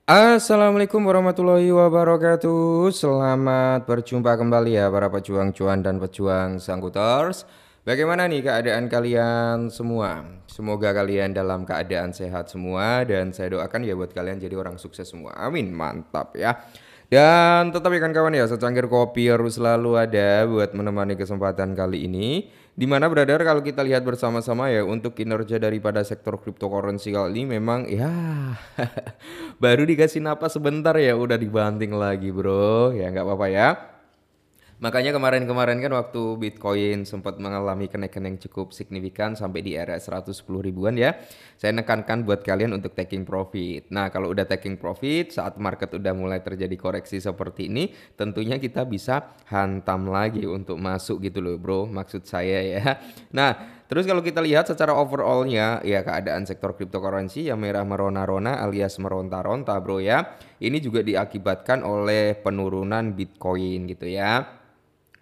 Assalamualaikum warahmatullahi wabarakatuh. Selamat berjumpa kembali ya para pejuang cuan dan pejuang sangkuters. Bagaimana nih keadaan kalian semua? Semoga kalian dalam keadaan sehat semua dan saya doakan ya buat kalian jadi orang sukses semua. Amin, mantap ya. Dan tetap ikan kawan ya, secangkir kopi harus selalu ada buat menemani kesempatan kali ini. Dimana brother kalau kita lihat bersama-sama ya untuk kinerja daripada sektor cryptocurrency kali ini memang ya baru dikasih napas sebentar ya udah dibanting lagi bro, ya nggak apa-apa ya. Makanya kemarin-kemarin kan waktu Bitcoin sempat mengalami kenaikan yang cukup signifikan sampai di area 110 ribuan ya. Saya nekankan buat kalian untuk taking profit. Nah, kalau udah taking profit saat market udah mulai terjadi koreksi seperti ini, tentunya kita bisa hantam lagi untuk masuk gitu loh, bro. Maksud saya ya. Nah, terus kalau kita lihat secara overallnya ya keadaan sektor cryptocurrency yang merah merona-rona alias meronta-ronta, bro ya. Ini juga diakibatkan oleh penurunan Bitcoin gitu ya.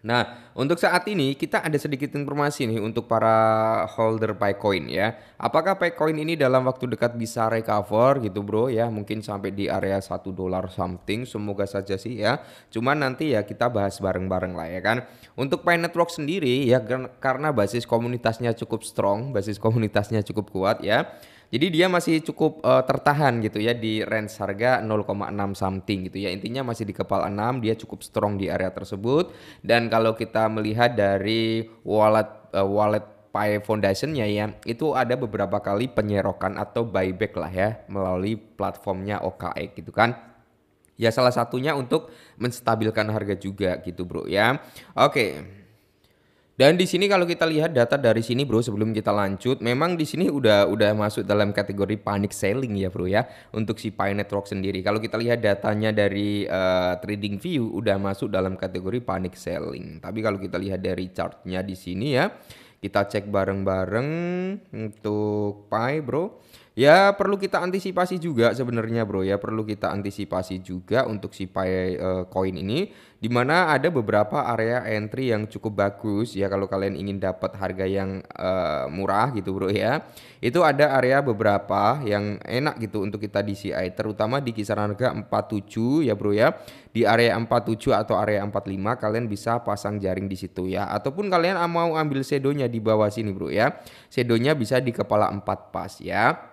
Nah, untuk saat ini kita ada sedikit informasi nih untuk para holder Picoin ya. Apakah Picoin ini dalam waktu dekat bisa recover gitu bro ya? Mungkin sampai di area 1 dolar something. Semoga saja sih ya. Cuman nanti ya kita bahas bareng-bareng lah ya kan. Untuk Pi Network sendiri ya karena basis komunitasnya cukup strong, basis komunitasnya cukup kuat ya. Jadi dia masih cukup tertahan gitu ya di range harga 0,6 something gitu ya. Intinya masih di kepala 6, dia cukup strong di area tersebut. Dan kalau kita melihat dari wallet Pi Foundation-nya ya, itu ada beberapa kali penyerokan atau buyback lah ya melalui platformnya OKX gitu kan. Ya salah satunya untuk menstabilkan harga juga gitu bro ya. Oke. Dan di sini kalau kita lihat data dari sini bro sebelum kita lanjut memang di sini udah masuk dalam kategori panic selling ya bro ya untuk si Pi Network sendiri. Kalau kita lihat datanya dari trading view udah masuk dalam kategori panic selling. Tapi kalau kita lihat dari chartnya di sini ya kita cek bareng-bareng untuk Pi bro. Ya perlu kita antisipasi juga sebenarnya bro ya perlu kita antisipasi juga untuk si Pi coin ini dimana ada beberapa area entry yang cukup bagus ya kalau kalian ingin dapat harga yang murah gitu bro ya itu ada area beberapa yang enak gitu untuk kita DCI terutama di kisaran harga 47 ya bro ya di area 47 atau area 45 kalian bisa pasang jaring di situ ya ataupun kalian mau ambil shadownya di bawah sini bro ya shadownya bisa di kepala 4 pas ya.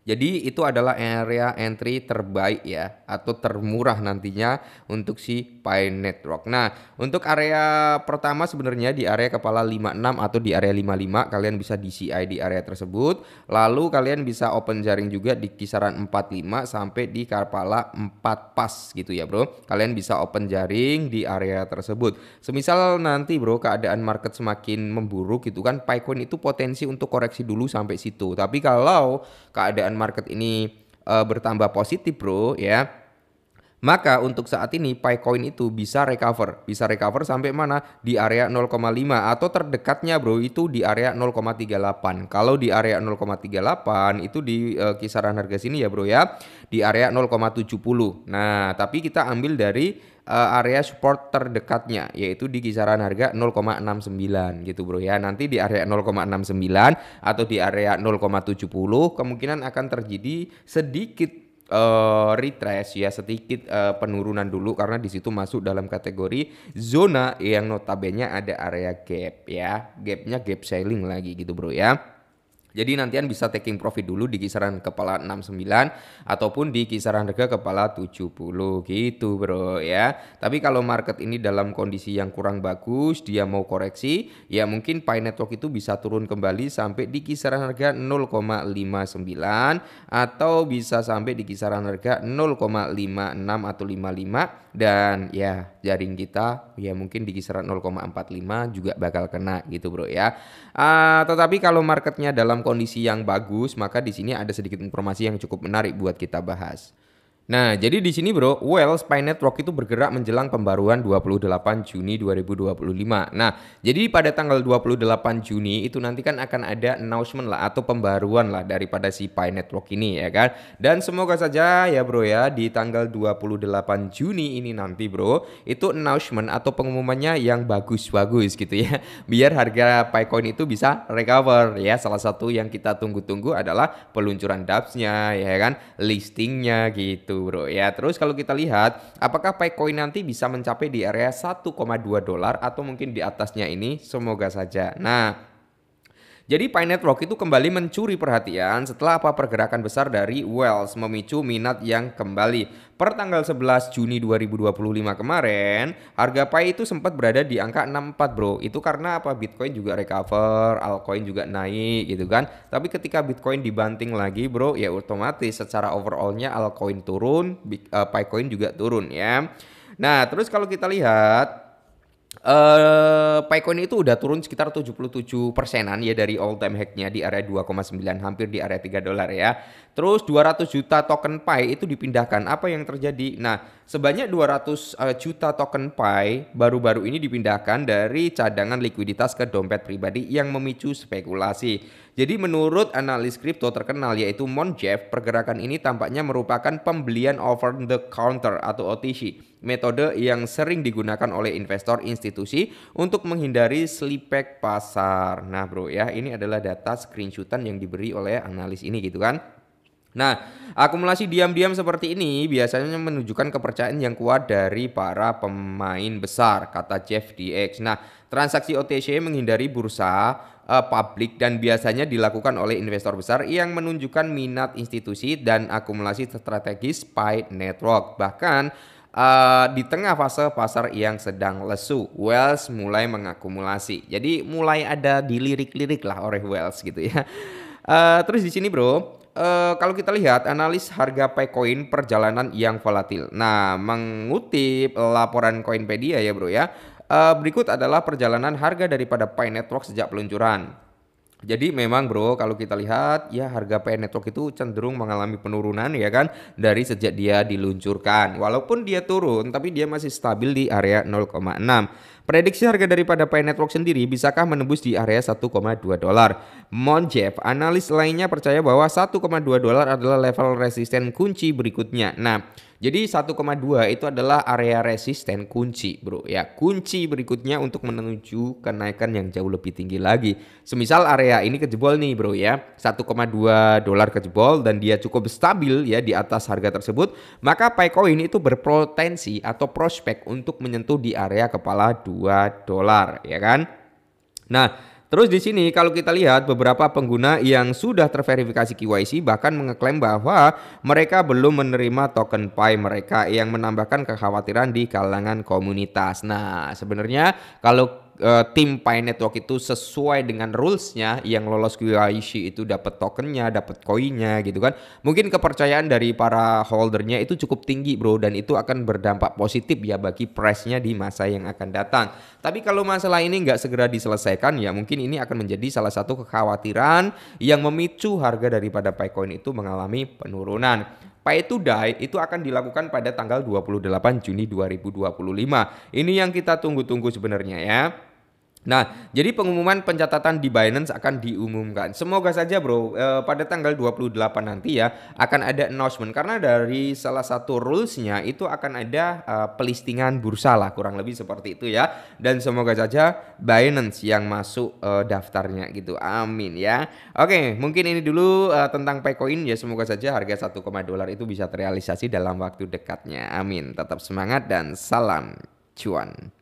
Jadi itu adalah area entry terbaik ya atau termurah nantinya untuk si Pi Network. Nah, untuk area pertama sebenarnya di area kepala 56 atau di area 55 kalian bisa DCI di area tersebut. Lalu kalian bisa open jaring juga di kisaran 45 sampai di kepala 4 pas gitu ya, Bro. Kalian bisa open jaring di area tersebut. Semisal nanti, Bro, keadaan market semakin memburuk gitu kan, Picoin itu potensi untuk koreksi dulu sampai situ. Tapi kalau keadaan market ini bertambah positif bro ya maka untuk saat ini Picoin itu bisa recover sampai mana di area 0,5 atau terdekatnya bro itu di area 0,38 kalau di area 0,38 itu di kisaran harga sini ya bro ya di area 0,70 nah tapi kita ambil dari area support terdekatnya yaitu di kisaran harga 0,69 gitu bro ya nanti di area 0,69 atau di area 0,70 kemungkinan akan terjadi sedikit retrace ya sedikit penurunan dulu karena di situ masuk dalam kategori zona yang notabene ada area gap ya gapnya gap selling lagi gitu bro ya. Jadi nantian bisa taking profit dulu di kisaran kepala 69 ataupun di kisaran harga kepala 70 gitu bro ya. Tapi kalau market ini dalam kondisi yang kurang bagus, dia mau koreksi, ya mungkin Pi Network itu bisa turun kembali sampai di kisaran harga 0,59 atau bisa sampai di kisaran harga 0,56 atau 55 dan ya jaring kita ya mungkin di kisaran 0,45 juga bakal kena gitu bro ya. Tetapi kalau marketnya dalam kondisi yang bagus, maka di sini ada sedikit informasi yang cukup menarik buat kita bahas. Nah, jadi di sini bro, Spy Network itu bergerak menjelang pembaruan 28 Juni 2025. Nah, jadi pada tanggal 28 Juni itu nanti kan akan ada announcement lah atau pembaruan lah daripada si Pi Network ini ya kan. Dan semoga saja ya bro ya di tanggal 28 Juni ini nanti bro, itu announcement atau pengumumannya yang bagus-bagus gitu ya. Biar harga Picoin itu bisa recover ya. Salah satu yang kita tunggu-tunggu adalah peluncuran dApps-nya ya kan, listingnya gitu itu bro ya. Terus kalau kita lihat apakah Paycoin nanti bisa mencapai di area 1,2 dolar atau mungkin di atasnya ini, semoga saja. Nah, jadi Pi Network itu kembali mencuri perhatian setelah pergerakan besar dari Wells memicu minat yang kembali. Per tanggal 11 Juni 2025 kemarin, harga Pi itu sempat berada di angka 64 bro. Itu karena Bitcoin juga recover, altcoin juga naik gitu kan. Tapi ketika Bitcoin dibanting lagi bro, ya otomatis secara overallnya altcoin turun, Picoin juga turun ya. Nah, terus kalau kita lihat Picoin itu udah turun sekitar 77%-an ya dari all time high-nya di area 2,9, hampir di area 3 dolar ya. Terus 200 juta token Pi itu dipindahkan. Apa yang terjadi? Nah, sebanyak 200 juta token Pi baru-baru ini dipindahkan dari cadangan likuiditas ke dompet pribadi yang memicu spekulasi. Jadi menurut analis kripto terkenal yaitu Monjev, pergerakan ini tampaknya merupakan pembelian over the counter atau OTC, metode yang sering digunakan oleh investor institusi untuk menghindari slipback pasar. Nah bro ya, ini adalah data screenshotan yang diberi oleh analis ini gitu kan. Nah, akumulasi diam-diam seperti ini biasanya menunjukkan kepercayaan yang kuat dari para pemain besar, kata Jeff DX. Nah, transaksi OTC menghindari bursa publik dan biasanya dilakukan oleh investor besar yang menunjukkan minat institusi dan akumulasi strategis Pi Network. Bahkan di tengah fase pasar yang sedang lesu, Wells mulai mengakumulasi. Jadi mulai ada dilirik-lirik lah oleh Wells gitu ya. Terus di sini bro, kalau kita lihat analis harga Picoin perjalanan yang volatil. Nah, mengutip laporan Coinpedia ya bro ya, berikut adalah perjalanan harga daripada Pi Network sejak peluncuran. Jadi memang bro, kalau kita lihat ya harga Pi Network itu cenderung mengalami penurunan ya kan dari sejak dia diluncurkan. Walaupun dia turun tapi dia masih stabil di area 0,6. Prediksi harga daripada Pi Network sendiri bisakah menembus di area 1,2 dolar? Monjev, analis lainnya percaya bahwa 1,2 dolar adalah level resisten kunci berikutnya. Nah, jadi 1,2 itu adalah area resisten kunci bro ya. Kunci berikutnya untuk menuju kenaikan yang jauh lebih tinggi lagi. Semisal area ini kejebol nih bro ya, 1,2 dolar kejebol dan dia cukup stabil ya di atas harga tersebut, maka Picoin itu berpotensi atau prospek untuk menyentuh di area kepala 2 dolar ya kan. Nah, terus di sini kalau kita lihat beberapa pengguna yang sudah terverifikasi KYC bahkan mengeklaim bahwa mereka belum menerima token Pi mereka, yang menambahkan kekhawatiran di kalangan komunitas. Nah, sebenarnya kalau tim Pi Network itu sesuai dengan rulesnya, yang lolos KYC itu dapat tokennya, dapat koinnya gitu kan. Mungkin kepercayaan dari para holdernya itu cukup tinggi bro, dan itu akan berdampak positif ya bagi price-nya di masa yang akan datang. Tapi kalau masalah ini nggak segera diselesaikan ya mungkin ini akan menjadi salah satu kekhawatiran yang memicu harga daripada Picoin itu mengalami penurunan. Pay to die itu akan dilakukan pada tanggal 28 Juni 2025. Ini yang kita tunggu-tunggu sebenarnya ya. Nah, jadi pengumuman pencatatan di Binance akan diumumkan. Semoga saja bro, pada tanggal 28 nanti ya akan ada announcement. Karena dari salah satu rulesnya itu akan ada pelistingan bursa lah, kurang lebih seperti itu ya. Dan semoga saja Binance yang masuk daftarnya gitu, amin ya. Oke, mungkin ini dulu tentang Picoin ya. Semoga saja harga 1, dolar itu bisa terrealisasi dalam waktu dekatnya, amin. Tetap semangat dan salam cuan.